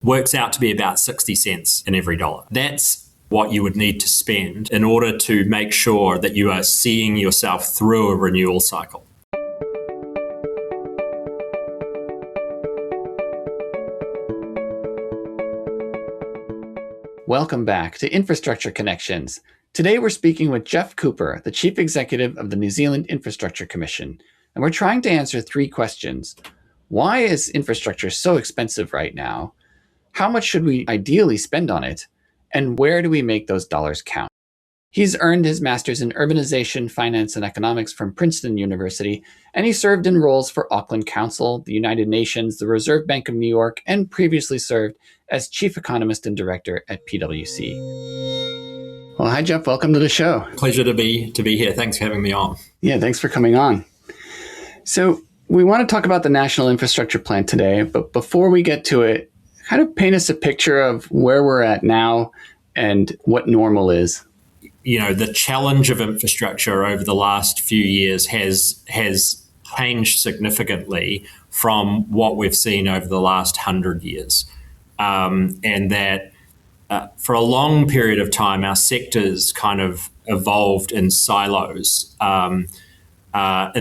works out to be about 60 cents in every dollar. That's what you would need to spend in order to make sure that you are seeing yourself through a renewal cycle. Welcome back to Infrastructure Connections. Today we're speaking with Geoff Cooper, the Chief Executive of the New Zealand Infrastructure Commission, and we're trying to answer three questions. Why is infrastructure so expensive right now? How much should we ideally spend on it? And where do we make those dollars count? He's earned his master's in urbanization, finance, and economics from Princeton University, and he served in roles for Auckland Council, the United Nations, the Reserve Bank of New York, and previously served as chief economist and director at PwC. Well, hi, Geoff. Welcome to the show. Pleasure to be here. Thanks for having me on. Yeah, thanks for coming on. So we want to talk about the National Infrastructure Plan today, but before we get to it, kind of paint us a picture of where we're at now and what normal is. You know, the challenge of infrastructure over the last few years has changed significantly from what we've seen over the last 100 years. And that for a long period of time, our sectors kind of evolved in silos in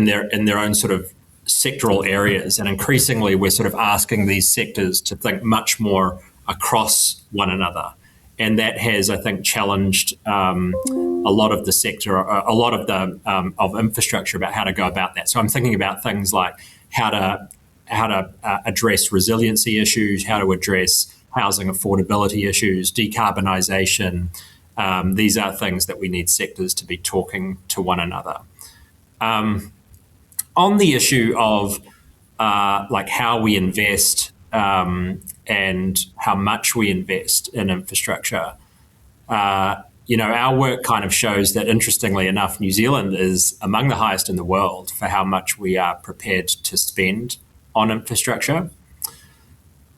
their own sort of sectoral areas. And increasingly, we're sort of asking these sectors to think much more across one another. And that has, I think, challenged a lot of the sector, a lot of the of infrastructure about how to go about that. So I'm thinking about things like how to address resiliency issues, how to address housing affordability issues, decarbonisation. These are things that we need sectors to be talking to one another. On the issue of like how we invest and how much we invest in infrastructure, our work kind of shows that, interestingly enough, New Zealand is among the highest in the world for how much we are prepared to spend on infrastructure.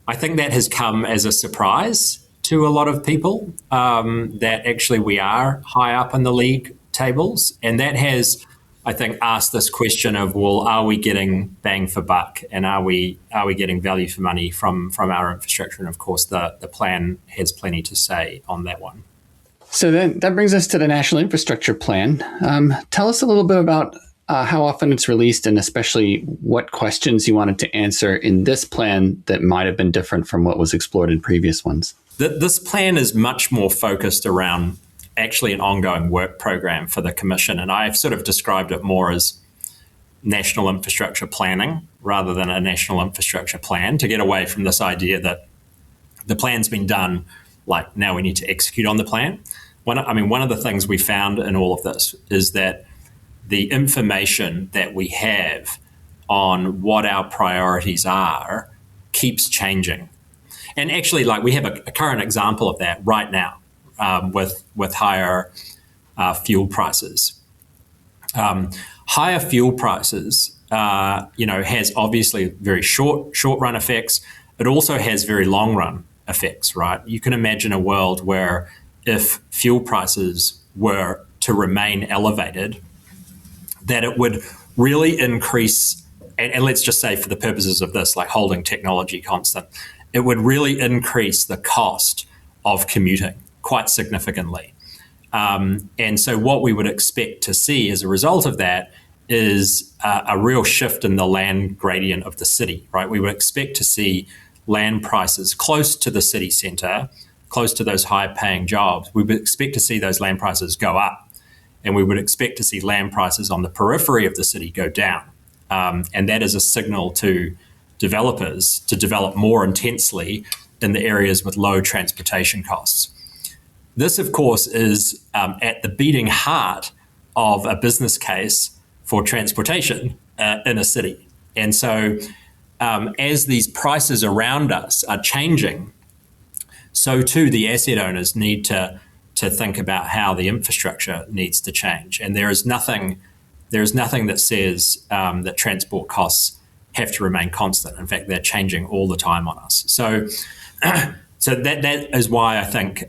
I think that has come as a surprise to a lot of people, that actually we are high up in the league tables. And that has, I think, asked this question of, well, are we getting bang for buck, and are we getting value for money from our infrastructure? And of course, the plan has plenty to say on that one. So then that brings us to the National Infrastructure Plan. Tell us a little bit about how often it's released, and especially what questions you wanted to answer in this plan that might have been different from what was explored in previous ones. This plan is much more focused around actually an ongoing work program for the Commission. And I've sort of described it more as national infrastructure planning rather than a national infrastructure plan, to get away from this idea that the plan's been done, like now we need to execute on the plan. One of the things we found in all of this is that the information that we have on what our priorities are keeps changing. And actually, like, we have a current example of that right now. With higher fuel prices. Higher fuel prices, has obviously very short run effects. It also has very long run effects, right? You can imagine a world where if fuel prices were to remain elevated, that it would really increase, and let's just say for the purposes of this, like holding technology constant, it would really increase the cost of commuting quite significantly. And so what we would expect to see as a result of that is a real shift in the land gradient of the city, right? We would expect to see land prices close to the city centre, close to those high-paying jobs. We would expect to see those land prices go up, and we would expect to see land prices on the periphery of the city go down. And that is a signal to developers to develop more intensely in the areas with low transportation costs. This, of course, is at the beating heart of a business case for transportation in a city. And so as these prices around us are changing, so too the asset owners need to think about how the infrastructure needs to change. And there is nothing that says that transport costs have to remain constant. In fact, they're changing all the time on us. So that is why I think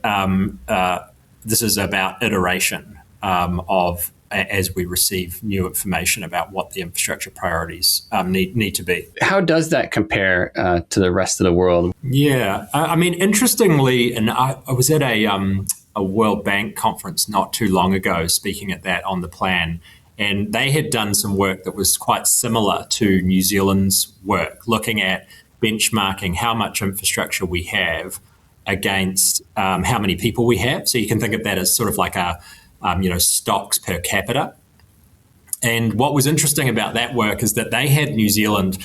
this is about iteration of as we receive new information about what the infrastructure priorities need to be. How does that compare to the rest of the world? Yeah, I mean, interestingly, and I was at a World Bank conference not too long ago, speaking at that on the plan, and they had done some work that was quite similar to New Zealand's work, looking at benchmarking how much infrastructure we have against how many people we have. So you can think of that as sort of like a stocks per capita. And what was interesting about that work is that they had New Zealand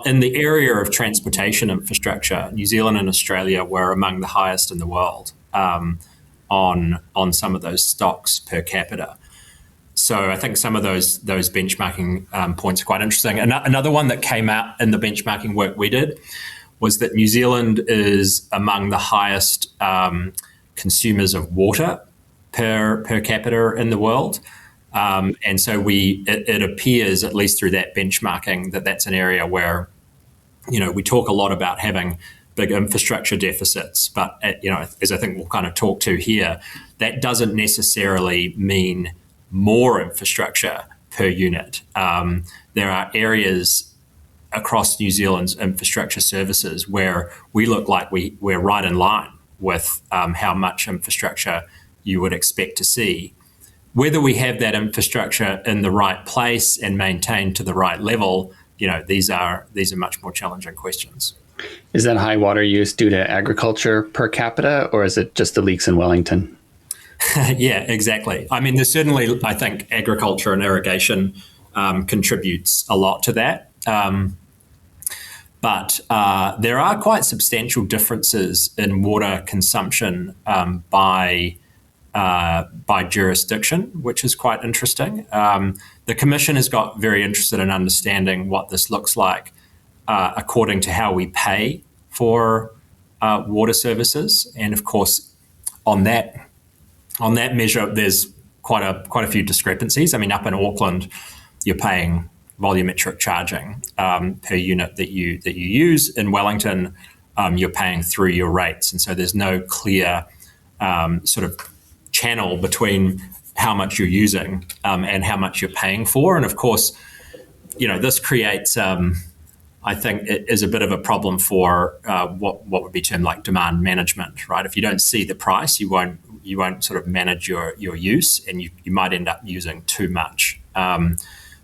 in the area of transportation infrastructure. New Zealand and Australia were among the highest in the world on some of those stocks per capita. So I think some of those benchmarking points are quite interesting. Another one that came out in the benchmarking work we did was that New Zealand is among the highest consumers of water per capita in the world. And so it appears, at least through that benchmarking, that that's an area where, we talk a lot about having big infrastructure deficits, but as I think we'll kind of talk to here, that doesn't necessarily mean more infrastructure per unit. There are areas across New Zealand's infrastructure services where we look like we're right in line with how much infrastructure you would expect to see. Whether we have that infrastructure in the right place and maintained to the right level, these are much more challenging questions. Is that high water use due to agriculture per capita, or is it just the leaks in Wellington? Yeah, exactly. I mean, there's certainly, I think, agriculture and irrigation contributes a lot to that. But there are quite substantial differences in water consumption by jurisdiction, which is quite interesting. The Commission has got very interested in understanding what this looks like according to how we pay for water services. And of course, on that measure, there's quite a few discrepancies. I mean, up in Auckland, you're paying volumetric charging per unit that you use. In Wellington, you're paying through your rates, and so there's no clear sort of channel between how much you're using and how much you're paying for. And of course, this creates, I think, it is a bit of a problem for what would be termed like demand management, right? If you don't see the price, you won't sort of manage your use, and you might end up using too much.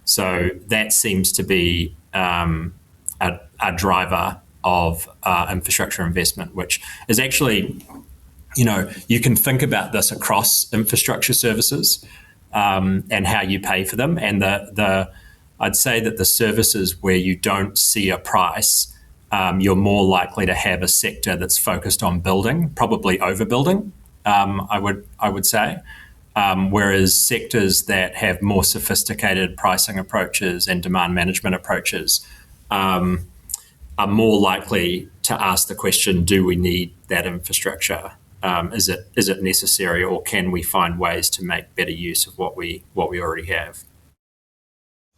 So that seems to be a driver of infrastructure investment, which is actually, you can think about this across infrastructure services and how you pay for them. And I'd say that the services where you don't see a price, you're more likely to have a sector that's focused on building, probably overbuilding, I would say. Whereas sectors that have more sophisticated pricing approaches and demand management approaches are more likely to ask the question, do we need that infrastructure? Is it necessary, or can we find ways to make better use of what we already have?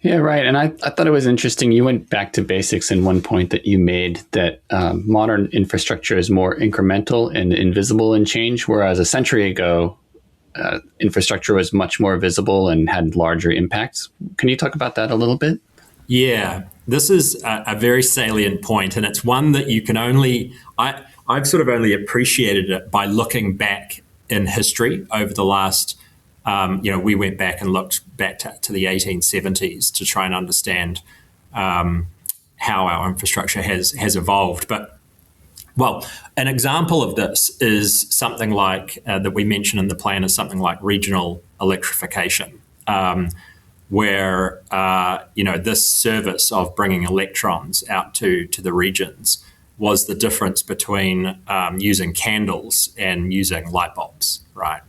Yeah, right. And I thought it was interesting. You went back to basics in one point that you made, that modern infrastructure is more incremental and invisible in change, whereas a century ago, infrastructure was much more visible and had larger impacts. Can you talk about that a little bit? Yeah, this is a very salient point, and it's one that you can I've sort of only appreciated it by looking back in history over the last, we went back and looked back to the 1870s to try and understand how our infrastructure has evolved. But, well, an example of this is something like, that we mentioned in the plan, is something like regional electrification, where, this service of bringing electrons out to the regions was the difference between using candles and using light bulbs, right?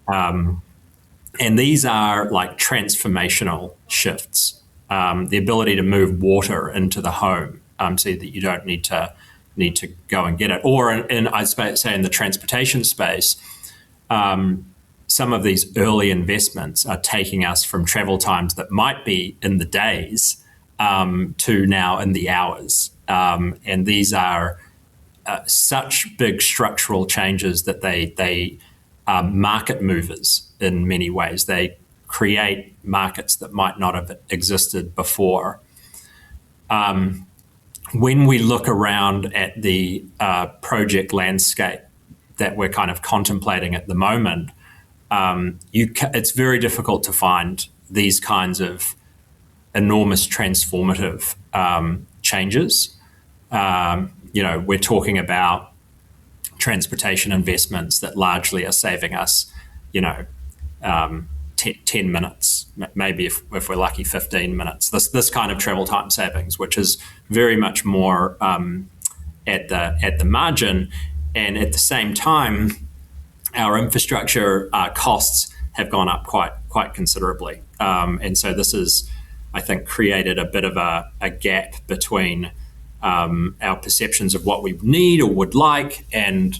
And these are like transformational shifts. The ability to move water into the home so that you don't need to go and get it. Or I'd say in the transportation space, some of these early investments are taking us from travel times that might be in the days to now in the hours. And these are such big structural changes that they are market movers in many ways. They create markets that might not have existed before. When we look around at the project landscape that we're kind of contemplating at the moment, it's very difficult to find these kinds of enormous transformative changes. We're talking about transportation investments that largely are saving us, 10 minutes, maybe if we're lucky, 15 minutes. This kind of travel time savings, which is very much more at the margin, and at the same time, our infrastructure costs have gone up quite considerably, and so this is, I think, created a bit of a gap between our perceptions of what we need or would like, and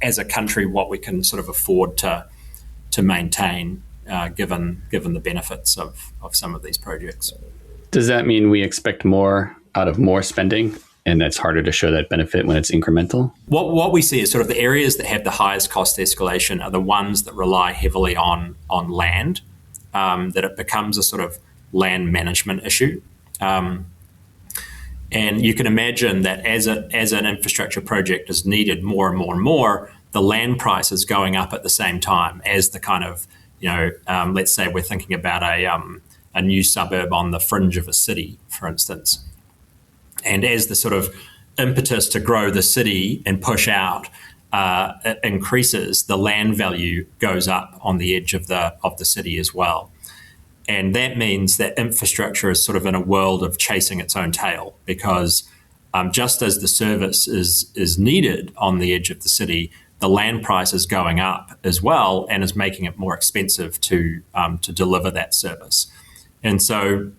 as a country, what we can sort of afford to maintain, given the benefits of some of these projects. Does that mean we expect more out of more spending, and that's harder to show that benefit when it's incremental? What we see is sort of the areas that have the highest cost escalation are the ones that rely heavily on land, that it becomes a sort of land management issue. And you can imagine that as an infrastructure project is needed more and more and more, the land price is going up at the same time as the kind of, let's say we're thinking about a new suburb on the fringe of a city, for instance. And as the sort of impetus to grow the city and push out it increases, the land value goes up on the edge of the city as well. And that means that infrastructure is sort of in a world of chasing its own tail, because just as the service is needed on the edge of the city, the land price is going up as well and is making it more expensive to deliver that service. And so,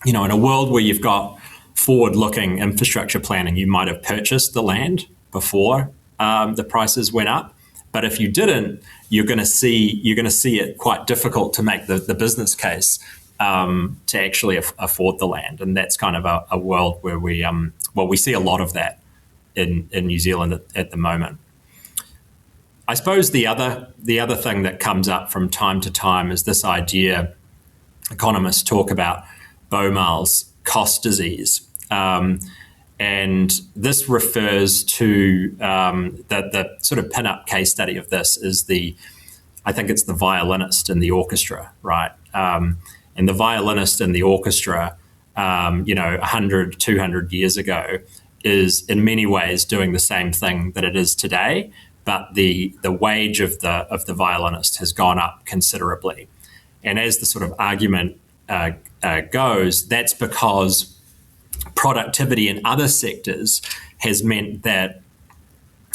in a world where you've got forward-looking infrastructure planning, you might have purchased the land before the prices went up. But if you didn't, you're going to see it quite difficult to make the business case to actually afford the land, and that's kind of a world where we see a lot of that in New Zealand at the moment. I suppose the other thing that comes up from time to time is this idea. Economists talk about Baumol's cost disease. And this refers to the sort of pin-up case study of this is I think it's the violinist in the orchestra, right? And the violinist in the orchestra, 100, 200 years ago, is in many ways doing the same thing that it is today, but the wage of the violinist has gone up considerably. And as the sort of argument goes, that's because productivity in other sectors has meant that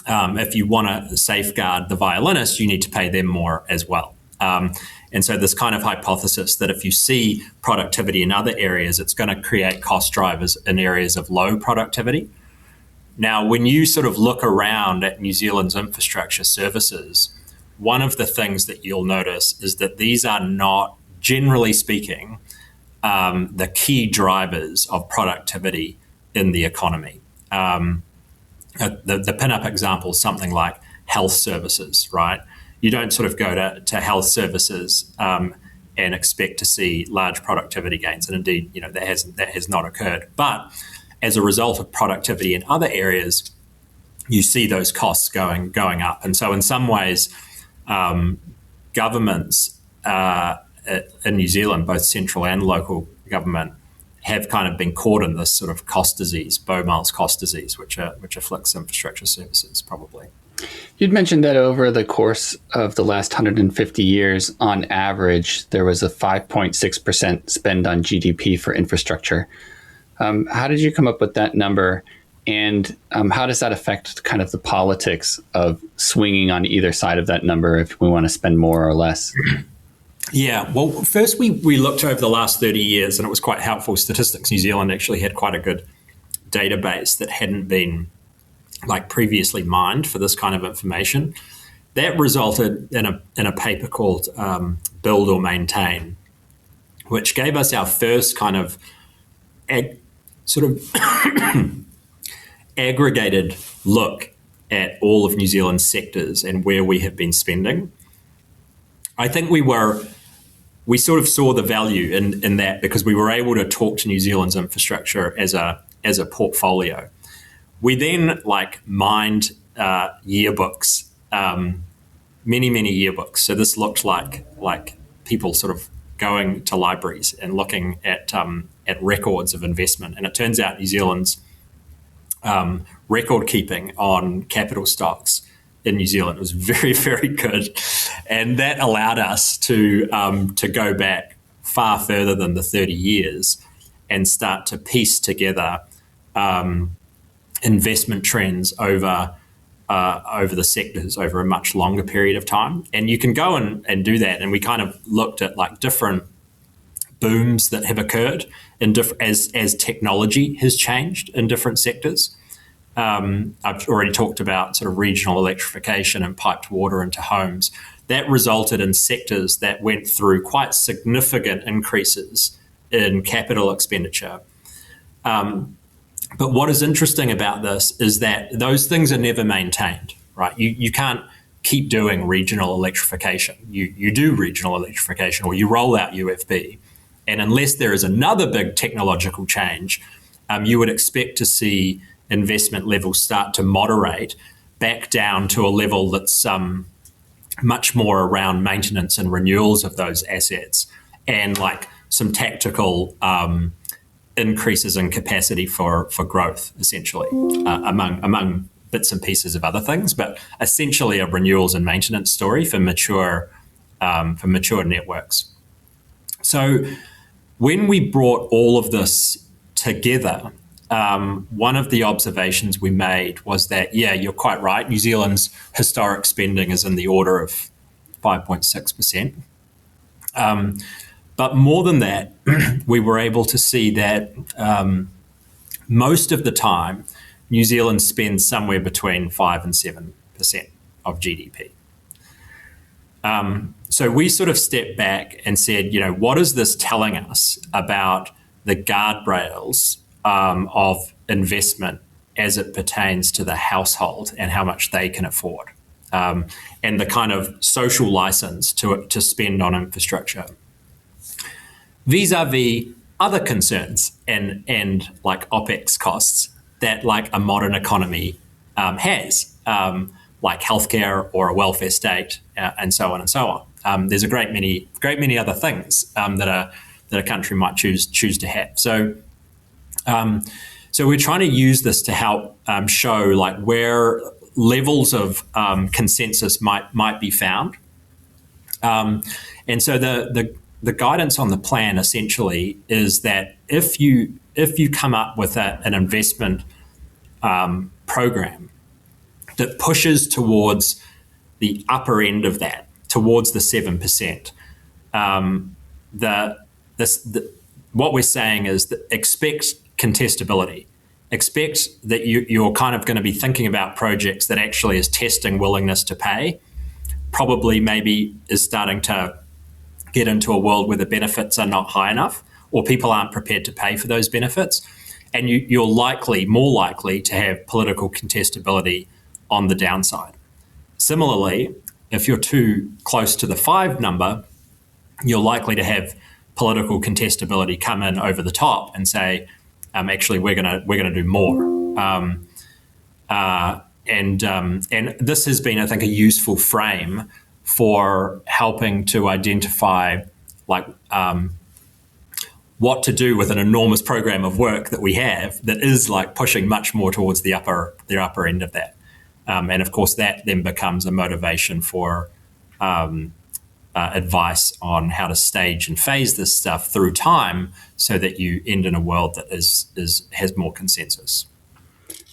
if you want to safeguard the violinist, you need to pay them more as well. And so this kind of hypothesis that if you see productivity in other areas, it's going to create cost drivers in areas of low productivity. Now, when you sort of look around at New Zealand's infrastructure services, one of the things that you'll notice is that these are not, generally speaking, the key drivers of productivity in the economy. The pin-up example is something like health services, right? You don't sort of go to health services and expect to see large productivity gains, and indeed, that has not occurred. But as a result of productivity in other areas, you see those costs going up. And so, in some ways, governments in New Zealand, both central and local government, have kind of been caught in this sort of cost disease, Baumol's cost disease, which afflicts infrastructure services, probably. You'd mentioned that over the course of the last 150 years, on average, there was a 5.6% spend on GDP for infrastructure. How did you come up with that number? And how does that affect kind of the politics of swinging on either side of that number if we want to spend more or less? Yeah, well, first we looked over the last 30 years, and it was quite helpful. Statistics New Zealand actually had quite a good database that hadn't been previously mined for this kind of information. That resulted in a paper called Build or Maintain, which gave us our first kind of aggregated look at all of New Zealand's sectors and where we have been spending. I think we were we sort of saw the value in that, because we were able to talk to New Zealand's infrastructure as a portfolio. We then mined yearbooks, many yearbooks. So this looked like people sort of going to libraries and looking at records of investment. And it turns out New Zealand's record keeping on capital stocks in New Zealand was very, very good, and that allowed us to go back far further than the 30 years and start to piece together investment trends over the sectors over a much longer period of time. And you can go and do that. And we kind of looked at different booms that have occurred as technology has changed in different sectors. I've already talked about sort of regional electrification and piped water into homes. That resulted in sectors that went through quite significant increases in capital expenditure. But what is interesting about this is that those things are never maintained, right? You can't keep doing regional electrification. You do regional electrification, or you roll out UFB. And unless there is another big technological change, you would expect to see investment levels start to moderate back down to a level that's much more around maintenance and renewals of those assets, and some tactical increases in capacity for growth, essentially, among bits and pieces of other things, but essentially a renewals and maintenance story for mature networks. So when we brought all of this together, one of the observations we made was that, yeah, you're quite right. New Zealand's historic spending is in the order of 5.6%. But more than that, we were able to see that most of the time, New Zealand spends somewhere between 5 and 7% of GDP. So we sort of stepped back and said, what is this telling us about the guardrails of investment as it pertains to the household and how much they can afford, and the kind of social license to spend on infrastructure, vis-a-vis other concerns and OPEX costs that a modern economy has, like healthcare or a welfare state, and so on and so on. There's a great many other things that a country might choose to have. So we're trying to use this to help show where levels of consensus might be found. And so the guidance on the plan essentially is that if you come up with an investment program that pushes towards the upper end of that, towards the 7%, what we're saying is that expect contestability. Expect that you're kind of going to be thinking about projects that actually is testing willingness to pay, probably maybe is starting to get into a world where the benefits are not high enough, or people aren't prepared to pay for those benefits. And you're more likely to have political contestability on the downside. Similarly, if you're too close to the 5 number, you're likely to have political contestability come in over the top and say, actually, we're gonna do more. And this has been, I think, a useful frame for helping to identify what to do with an enormous program of work that we have that is pushing much more towards the upper end of that. And of course, that then becomes a motivation for advice on how to stage and phase this stuff through time so that you end in a world that has more consensus.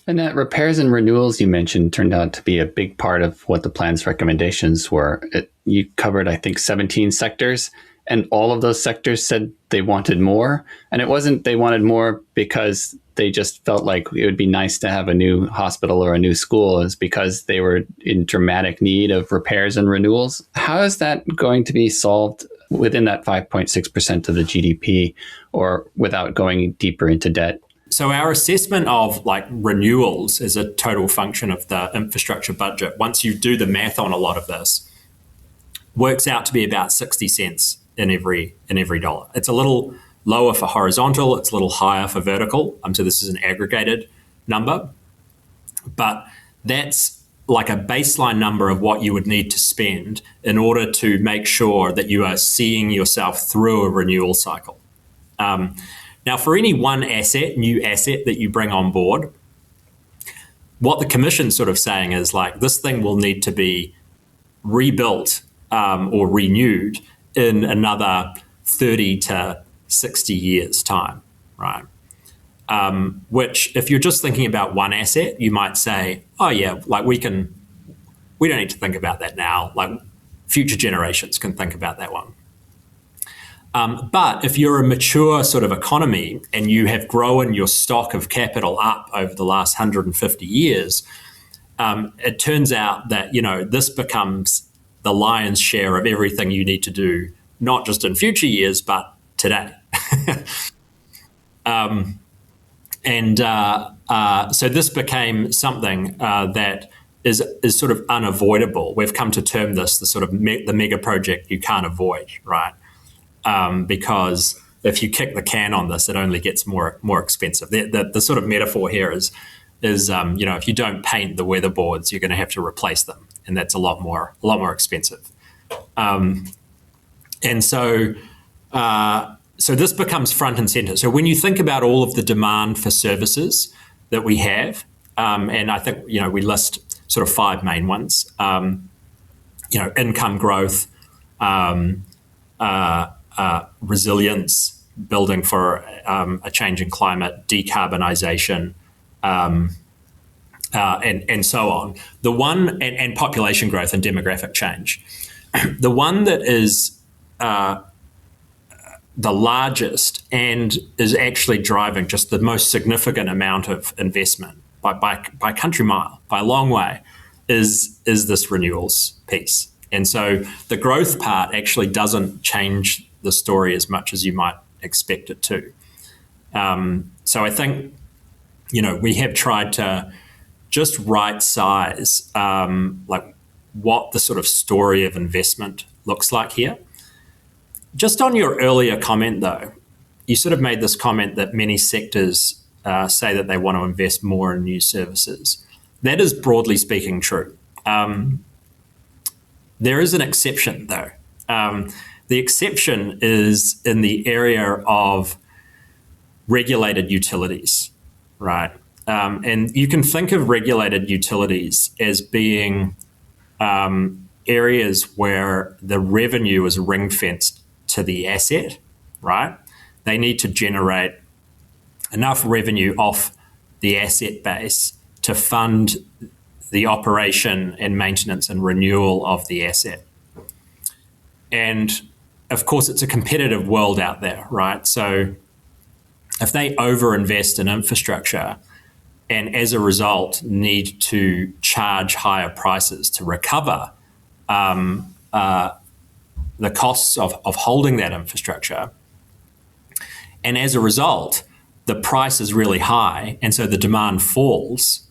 And that repairs and renewals you mentioned turned out to be a big part of what the plan's recommendations were. You covered, I think, 17 sectors, and all of those sectors said they wanted more. And it wasn't they wanted more because they just felt like it would be nice to have a new hospital or a new school. It's because they were in dramatic need of repairs and renewals. How is that going to be solved within that 5.6% of the GDP, or without going deeper into debt? So our assessment of renewals as a total function of the infrastructure budget, once you do the math on a lot of this, works out to be about 60 cents in every dollar. It's a little lower for horizontal, it's a little higher for vertical. So this is an aggregated number, but that's like a baseline number of what you would need to spend in order to make sure that you are seeing yourself through a renewal cycle. Now, for any one new asset that you bring on board, what the commission's sort of saying is like, this thing will need to be rebuilt or renewed in another 30 to 60 years' time, right? Which, if you're just thinking about one asset, you might say, oh yeah, like we don't need to think about that now. Like future generations can think about that one. But if you're a mature sort of economy and you have grown your stock of capital up over the last 150 years, it turns out that, this becomes the lion's share of everything you need to do, not just in future years, but today. So this became something that is sort of unavoidable. We've come to term this the sort of the mega project you can't avoid, right? Because if you kick the can on this, it only gets more expensive. The sort of metaphor here is if you don't paint the weatherboards, you're going to have to replace them, and that's a lot more expensive. So this becomes front and center. So when you think about all of the demand for services that we have, and I think we list sort of 5 main ones. Income growth, resilience, building for a changing climate, decarbonization, and so on. The one and population growth and demographic change. The one that is the largest and is actually driving just the most significant amount of investment by country mile, by a long way, is this renewals piece. And so the growth part actually doesn't change the story as much as you might expect it to. So I think, we have tried to just right size like what the sort of story of investment looks like here. Just on your earlier comment, though, you sort of made this comment that many sectors say that they want to invest more in new services. That is broadly speaking true. There is an exception, though. The exception is in the area of regulated utilities, right? And you can think of regulated utilities as being areas where the revenue is ring-fenced to the asset, right? They need to generate enough revenue off the asset base to fund the operation and maintenance and renewal of the asset. And of course, it's a competitive world out there, right? So if they overinvest in infrastructure and as a result need to charge higher prices to recover the costs of holding that infrastructure, and as a result, the price is really high, and so the demand falls,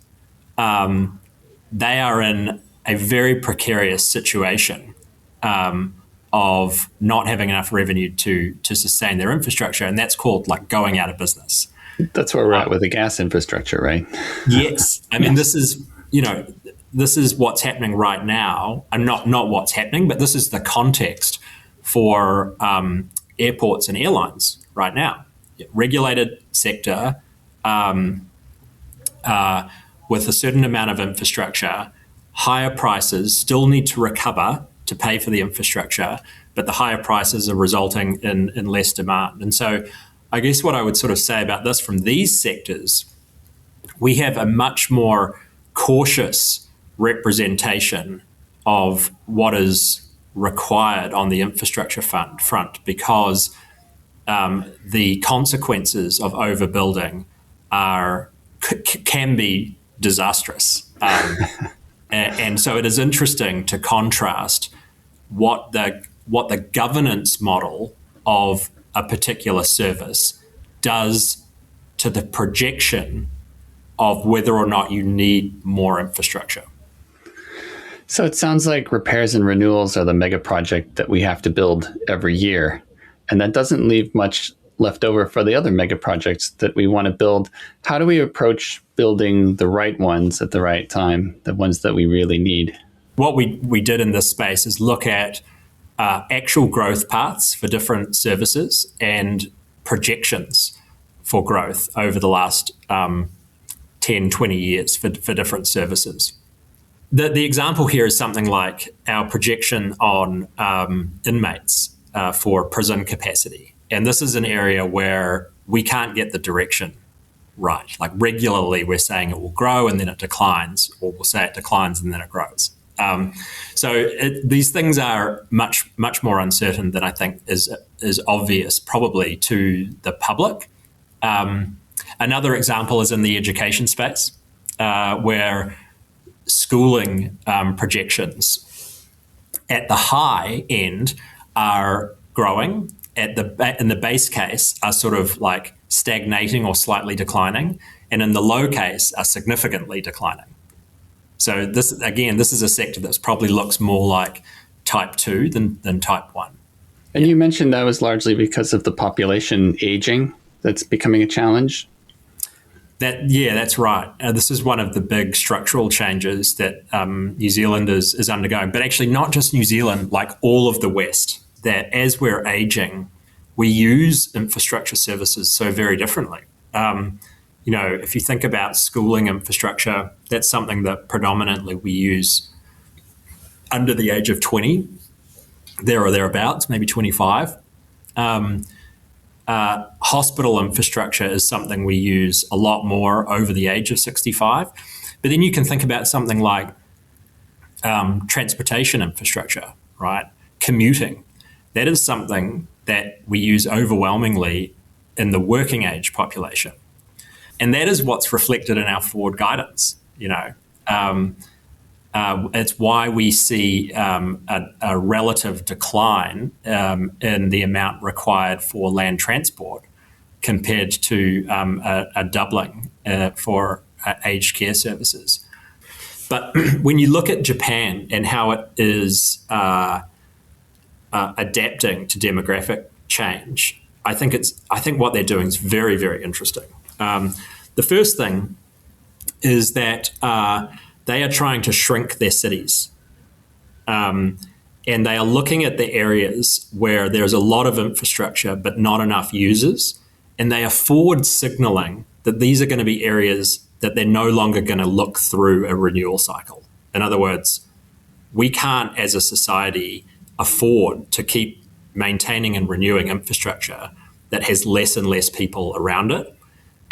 they are in a very precarious situation of not having enough revenue to sustain their infrastructure, and that's called like going out of business. That's where we're at with the gas infrastructure, right? Yes. I mean, this is what's happening right now, and not what's happening, but this is the context for airports and airlines right now. Regulated sector with a certain amount of infrastructure, higher prices still need to recover to pay for the infrastructure, but the higher prices are resulting in less demand. And so I guess what I would sort of say about this from these sectors, we have a much more cautious representation of what is required on the infrastructure front because the consequences of overbuilding can be disastrous. And so it is interesting to contrast what the governance model of a particular service does to the projection of whether or not you need more infrastructure. So it sounds like repairs and renewals are the mega project that we have to build every year. And that doesn't leave much left over for the other mega projects that we want to build. How do we approach building the right ones at the right time, the ones that we really need? What we did in this space is look at actual growth paths for different services and projections for growth over the last 10, 20 years for different services. The example here is something like our projection on inmates for prison capacity. And this is an area where we can't get the direction right. Like regularly we're saying it will grow and then it declines, or we'll say it declines and then it grows. These things are much more uncertain than I think is obvious probably to the public. Another example is in the education space, where schooling projections at the high end are growing, in the base case are sort of like stagnating or slightly declining, and in the low case are significantly declining. So this is a sector that probably looks more like type 2 than type 1. And you mentioned that was largely because of the population aging that's becoming a challenge. That's right. This is one of the big structural changes that New Zealand is undergoing, but actually not just New Zealand, like all of the West, that as we're aging, we use infrastructure services so very differently. If you think about schooling infrastructure, that's something that predominantly we use under the age of 20, there or thereabouts, maybe 25. Hospital infrastructure is something we use a lot more over the age of 65. But then you can think about something like transportation infrastructure, right? Commuting. That is something that we use overwhelmingly in the working age population. And that is what's reflected in our forward guidance. It's why we see a relative decline in the amount required for land transport compared to a doubling for aged care services. But when you look at Japan and how it is adapting to demographic change, I think what they're doing is very, very interesting. The first thing is that they are trying to shrink their cities. And they are looking at the areas where there's a lot of infrastructure but not enough users. And they are forward signaling that these are going to be areas that they're no longer going to look through a renewal cycle. In other words, we can't as a society afford to keep maintaining and renewing infrastructure that has less and less people around it.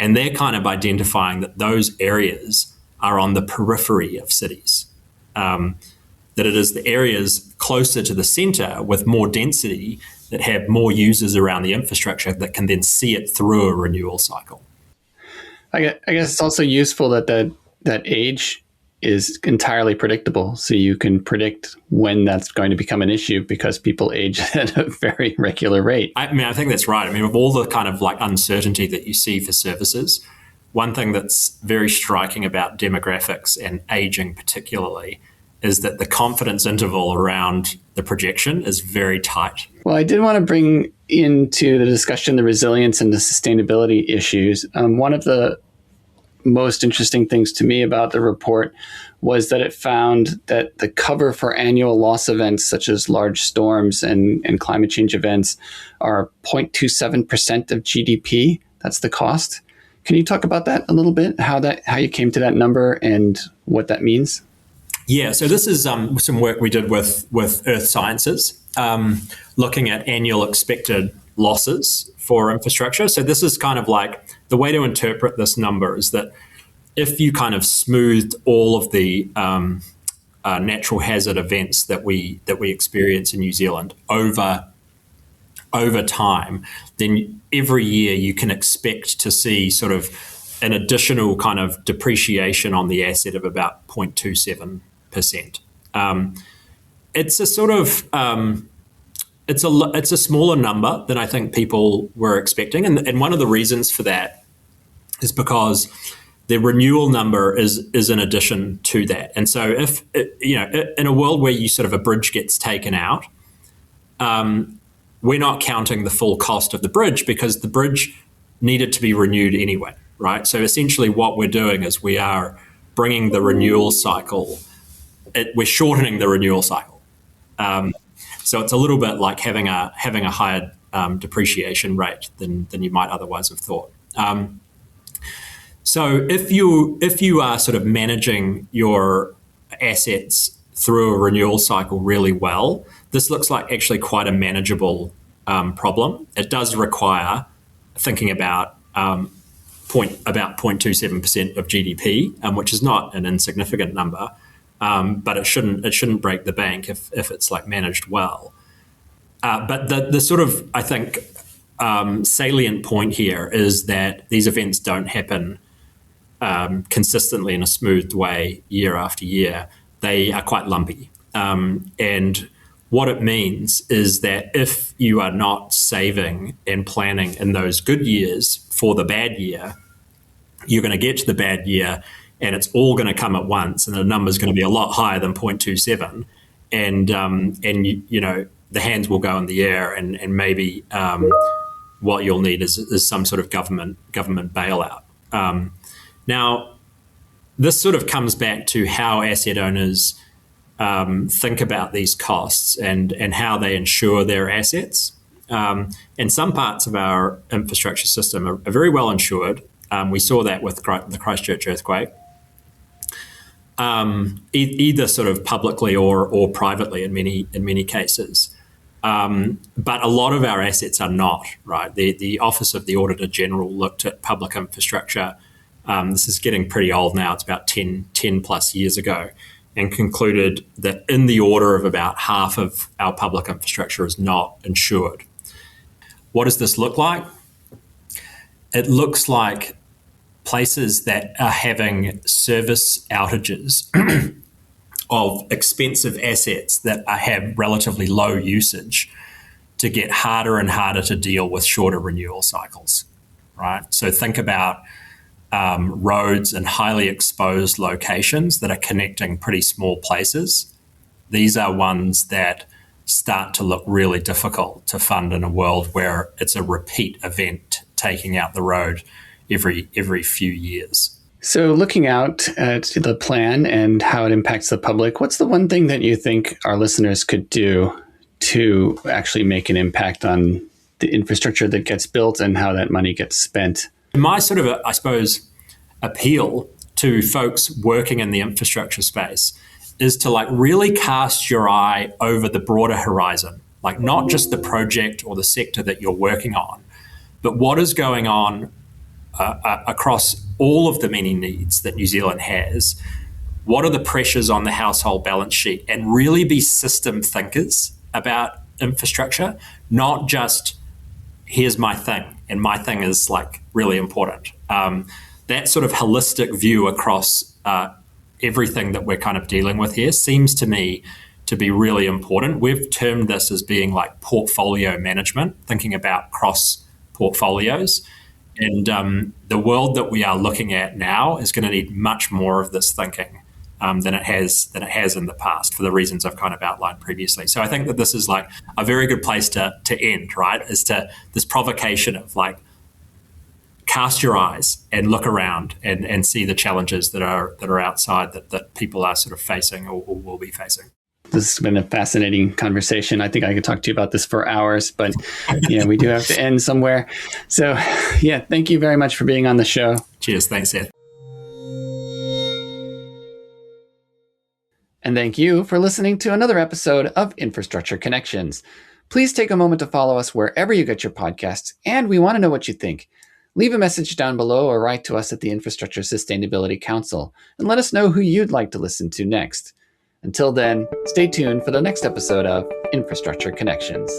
And they're kind of identifying that those areas are on the periphery of cities, that it is the areas closer to the center with more density that have more users around the infrastructure that can then see it through a renewal cycle. I guess it's also useful that age is entirely predictable. So you can predict when that's going to become an issue because people age at a very regular rate. I think that's right. Of all the kind of like uncertainty that you see for services, one thing that's very striking about demographics and aging particularly is that the confidence interval around the projection is very tight. Well, I did want to bring into the discussion the resilience and the sustainability issues. One of the most interesting things to me about the report was that it found that the cover for annual loss events such as large storms and climate change events are 0.27% of GDP. That's the cost. Can you talk about that a little bit, how you came to that number and what that means? Yeah, so this is some work we did with Earth Sciences, looking at annual expected losses for infrastructure. So this is kind of like the way to interpret this number is that if you kind of smoothed all of the natural hazard events that we experience in New Zealand over time, then every year you can expect to see sort of an additional kind of depreciation on the asset of about 0.27%. It's a sort of it's a smaller number than I think people were expecting, and one of the reasons for that is because The renewal number is in addition to that. And so if, in a world where a bridge gets taken out, we're not counting the full cost of the bridge because the bridge needed to be renewed anyway, right? So essentially what we're doing is we are bringing the renewal cycle, we're shortening the renewal cycle. So it's a little bit like having a higher depreciation rate than you might otherwise have thought. So if you are sort of managing your assets through a renewal cycle really well, this looks like actually quite a manageable problem. It does require thinking about 0.27% of GDP, which is not an insignificant number, but it shouldn't break the bank if it's like managed well. But the sort of, I think, salient point here is that these events don't happen consistently in a smooth way year after year. They are quite lumpy. And what it means is that if you are not saving and planning in those good years for the bad year, you're going to get to the bad year and it's all going to come at once and the number's going to be a lot higher than 0.27. And the hands will go in the air and maybe what you'll need is some sort of government bailout. Now, this sort of comes back to how asset owners think about these costs and how they insure their assets. And some parts of our infrastructure system are very well insured. We saw that with the Christchurch earthquake, either sort of publicly or privately in many cases. But a lot of our assets are not, right? The Office of the Auditor General looked at public infrastructure. This is getting pretty old now. It's about 10 plus years ago, and concluded that in the order of about half of our public infrastructure is not insured. What does this look like? It looks like places that are having service outages of expensive assets that have relatively low usage to get harder and harder to deal with shorter renewal cycles, right? So think about roads in highly exposed locations that are connecting pretty small places. These are ones that start to look really difficult to fund in a world where it's a repeat event taking out the road every few years. So looking out at the plan and how it impacts the public, what's the one thing that you think our listeners could do to actually make an impact on the infrastructure that gets built and how that money gets spent? My sort of, I suppose, appeal to folks working in the infrastructure space is to like really cast your eye over the broader horizon, like not just the project or the sector that you're working on, but what is going on across all of the many needs that New Zealand has. What are the pressures on the household balance sheet? And really be system thinkers about infrastructure, not just here's my thing, and my thing is like really important. That sort of holistic view across everything that we're kind of dealing with here seems to me to be really important. We've termed this as being like portfolio management, thinking about cross portfolios. And the world that we are looking at now is going to need much more of this thinking than it has in the past, for the reasons I've kind of outlined previously. So I think that this is like a very good place to end, right? Is to this provocation of like cast your eyes and look around and see the challenges that are outside that people are sort of facing or will be facing. This has been a fascinating conversation. I think I could talk to you about this for hours, but we do have to end somewhere. So thank you very much for being on the show. Cheers. Thanks, Seth. And thank you for listening to another episode of Infrastructure Connections. Please take a moment to follow us wherever you get your podcasts, and we want to know what you think. Leave a message down below or write to us at the Infrastructure Sustainability Council and let us know who you'd like to listen to next. Until then, stay tuned for the next episode of Infrastructure Connections.